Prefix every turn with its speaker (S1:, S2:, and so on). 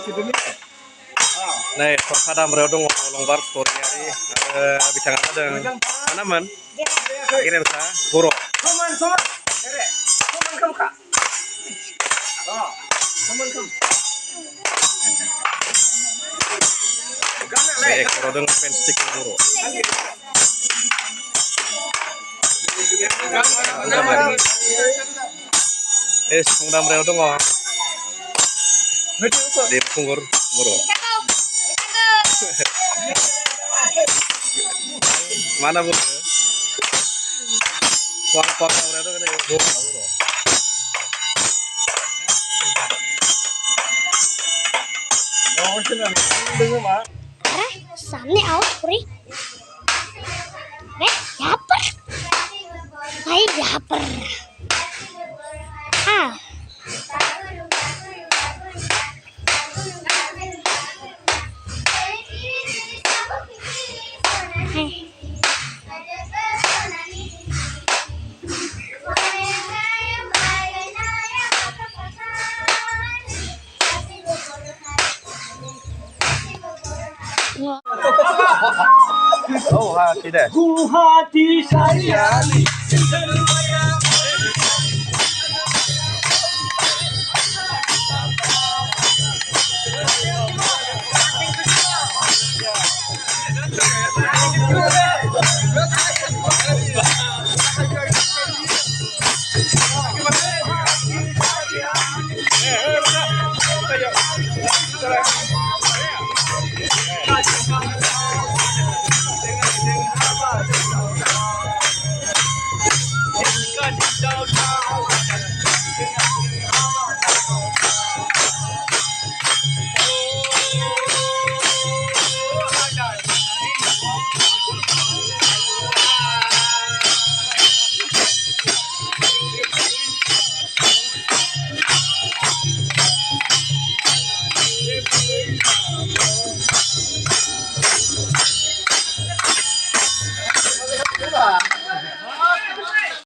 S1: Nih, pada mereka dong longgar story hari bicara ada mana man? Kirim sa buruk. Ekor dong fans stick buruk. Sungdam mereka dong di punggur buruk. Mana bu? Kuang berapa kan ya bu?
S2: सामने आओ पूरी यहाँ पर भाई यहाँ पर हाँ
S1: Oh, hati deh.
S3: Ku hati saya